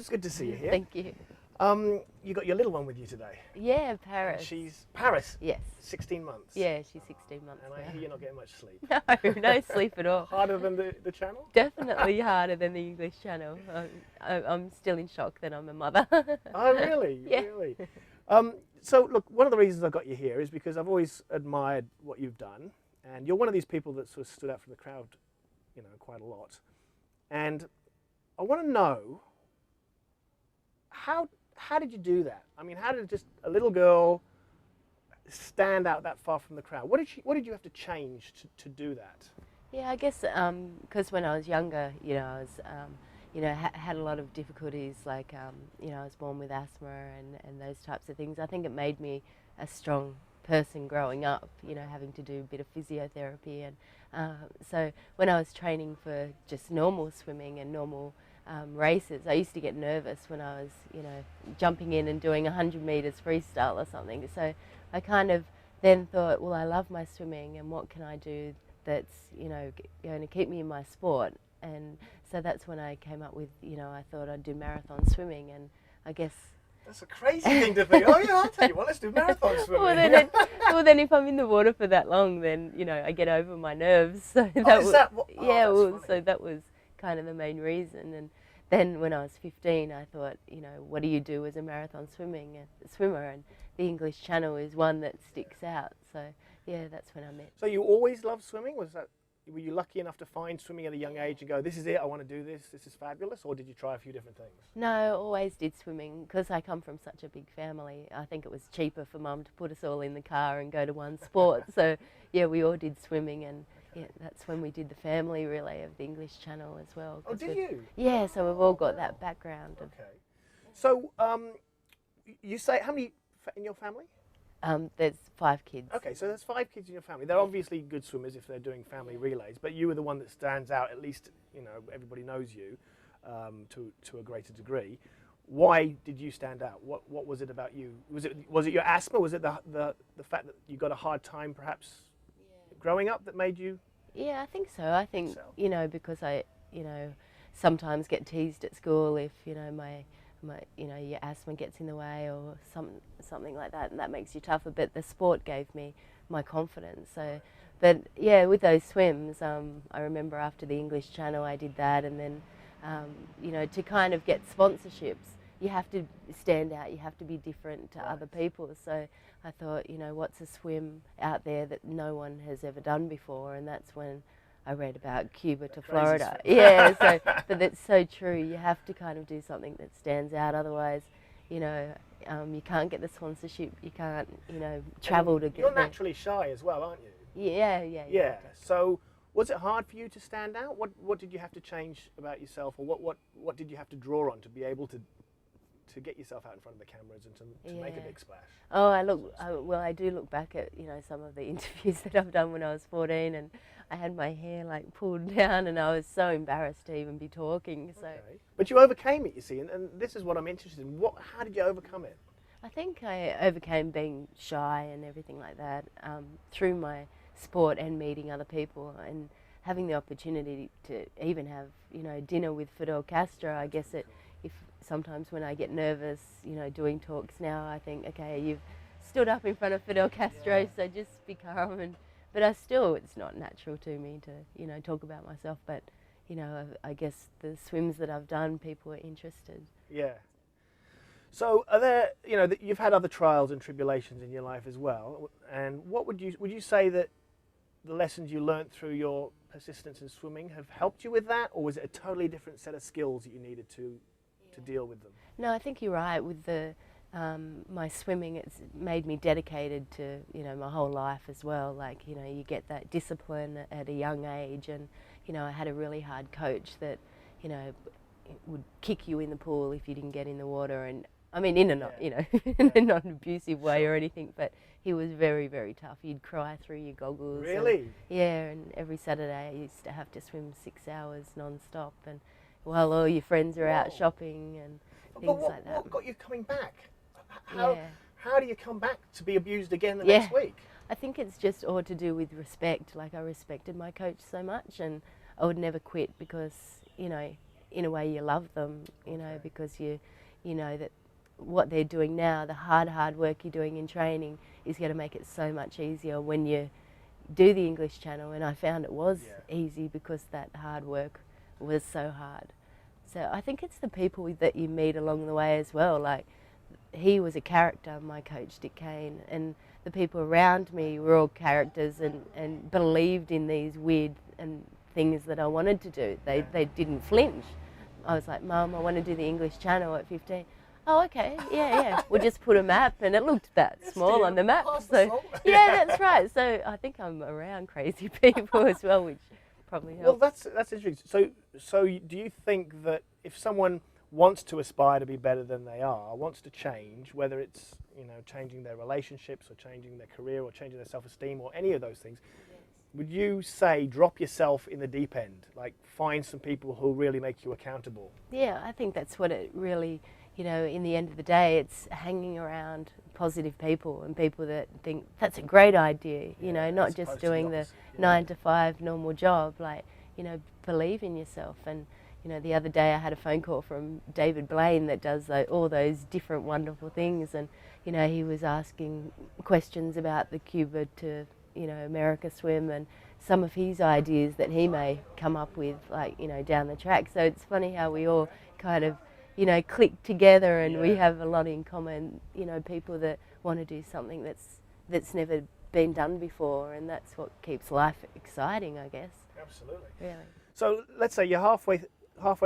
It's good to see you here. Thank you. You got your little one with you today. Yeah, Paris. And she's Paris. Yes. 16 months. Yeah, she's 16 months And I hear you're not getting much sleep. No sleep at all. Harder than the channel? Definitely harder than the English Channel. I'm still in shock that I'm a mother. Oh, really? Yeah. Really? So, look, one of the reasons I got you here is because I've always admired what you've done, and you're one of these people that sort of stood out from the crowd, you know, quite a lot. And I want to know, how did you do that? I mean, how did just a little girl stand out that far from the crowd? What did you have to change to do that? Yeah, I guess because when I was younger, you know, I was, had a lot of difficulties. Like, you know, I was born with asthma and those types of things. I think it made me a strong person growing up. You know, having to do a bit of physiotherapy, and so when I was training for just normal swimming and normal races, I used to get nervous when I was, you know, jumping in and doing 100 meters freestyle or something. So I kind of then thought, well, I love my swimming, and what can I do that's, you know, going to keep me in my sport? And so that's when I came up with, you know, I thought I'd do marathon swimming, and I guess that's a crazy thing to think. Oh yeah, I'll tell you what, let's do marathon swimming. well, then if I'm in the water for that long, then, you know, I get over my nerves. So so that was kind of the main reason. And then when I was 15, I thought, you know, what do you do as a marathon swimmer? And the English Channel is one that sticks out. So yeah, that's when I met. So you always loved swimming? Were you lucky enough to find swimming at a young age and go, this is it, I want to do this, this is fabulous? Or did you try a few different things? No, I always did swimming because I come from such a big family. I think it was cheaper for Mum to put us all in the car and go to one sport. So yeah, we all did swimming, and yeah, that's when we did the family relay of the English Channel as well. Oh, did you? Yeah, so we've all got that background. Okay. So you say, how many in your family? There's 5 kids. Okay, so there's 5 kids in your family. They're obviously good swimmers if they're doing family relays, but you were the one that stands out, at least, you know, everybody knows you to a greater degree. Why did you stand out? What was it about you? Was it your asthma? Was it the fact that you got a hard time perhaps growing up that made you? Yeah, I think so. I think, you know, because I, you know, sometimes get teased at school if, you know, you know, your asthma gets in the way or something like that, and that makes you tougher. But the sport gave me my confidence. So, but yeah, with those swims, I remember after the English Channel, I did that, and then, you know, to kind of get sponsorships, you have to stand out. You have to be different to other people. So I thought, you know, what's a swim out there that no one has ever done before? And that's when I read about Cuba to Florida. Yeah, so but that's so true. You have to kind of do something that stands out. Otherwise, you know, you can't get the sponsorship. You can't, you know, travel to get there. You're naturally shy as well, aren't you? Yeah. So was it hard for you to stand out? What did you have to change about yourself, or what did you have to draw on to be able to get yourself out in front of the cameras and to make a big splash? Oh, I do look back at, you know, some of the interviews that I've done when I was 14, and I had my hair like pulled down, and I was so embarrassed to even be talking. So, okay. But you overcame it, you see, and this is what I'm interested in. How did you overcome it? I think I overcame being shy and everything like that through my sport and meeting other people and having the opportunity to even have, you know, dinner with Fidel Castro. I guess if sometimes when I get nervous, you know, doing talks now, I think, okay, you've stood up in front of Fidel Castro, so just be calm. But it's not natural to me to, you know, talk about myself. But, you know, I guess the swims that I've done, people are interested. Yeah. So are there, you know, you've had other trials and tribulations in your life as well. And what would you say that the lessons you learnt through your persistence in swimming have helped you with that, or was it a totally different set of skills that you needed to deal with them? No, I think you're right. With my swimming, it's made me dedicated to, you know, my whole life as well. Like, you know, you get that discipline at a young age, and, you know, I had a really hard coach that, you know, would kick you in the pool if you didn't get in the water, and I mean, in a not, you know, in not an abusive way or anything, but he was very, very tough. You'd cry through your goggles. Really? And every Saturday I used to have to swim 6 hours non-stop, and while all your friends are out shopping and things like that. What got you coming back? How do you come back to be abused again the next week? I think it's just all to do with respect. Like, I respected my coach so much, and I would never quit because, you know, in a way you love them, you know, because you know that what they're doing now, the hard work you're doing in training is going to make it so much easier when you do the English Channel. And I found it was easy because that hard work was so hard. So I think it's the people that you meet along the way as well. Like, he was a character, my coach Dick Kane, and the people around me were all characters and believed in these weird and things that I wanted to do. They didn't flinch. I was like, Mum, I want to do the English Channel at 15. Oh, okay, yeah. We'll just put a map, and it looked that small on the map. So, yeah, that's right. So I think I'm around crazy people as well, which probably helps. Well, that's interesting. So do you think that if someone wants to aspire to be better than they are, wants to change, whether it's, you know, changing their relationships or changing their career or changing their self-esteem or any of those things, would you say drop yourself in the deep end, like find some people who really make you accountable? Yeah, I think that's what it really, you know, in the end of the day, it's hanging around positive people and people that think that's a great idea, you know, not just doing the 9 to 5 normal job, like, you know, believe in yourself. And, you know, the other day I had a phone call from David Blaine that does all those different wonderful things, and, you know, he was asking questions about the Cuba to, you know, America swim and some of his ideas that he may come up with, like, you know, down the track. So it's funny how we all kind of, you know, click together, and we have a lot in common, you know, people that want to do something that's never been done before, and that's what keeps life exciting, I guess. Absolutely. Really. So let's say you're halfway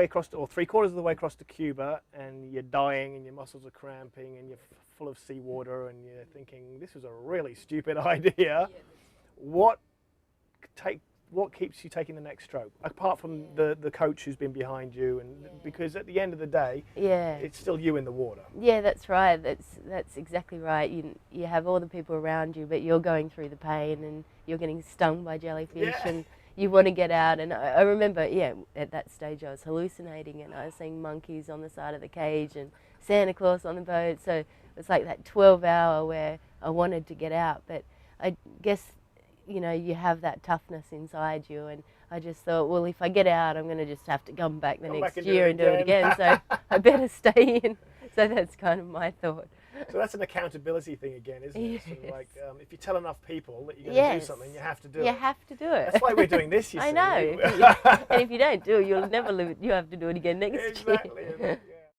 across, or 3/4 of the way across to Cuba, and you're dying and your muscles are cramping and you're full of seawater and you're thinking, this was a really stupid idea. What keeps you taking the next stroke, apart from the coach who's been behind you? And because at the end of the day, it's still you in the water. Yeah, that's right. That's exactly right. You have all the people around you, but you're going through the pain and you're getting stung by jellyfish, and you want to get out. And I remember, at that stage I was hallucinating, and I was seeing monkeys on the side of the cage and Santa Claus on the boat. So it was like that 12-hour where I wanted to get out, but I guess, you know, you have that toughness inside you, and I just thought, well, if I get out, I'm going to just have to come back the next year and do it again, so I better stay in. So that's kind of my thought. So that's an accountability thing again, isn't it? Sort of like, if you tell enough people that you're going to do something, you have to do it. You have to do it. That's why we're doing this, you see. I know. And if you don't do it, you'll never live it. You have to do it again next year. Exactly.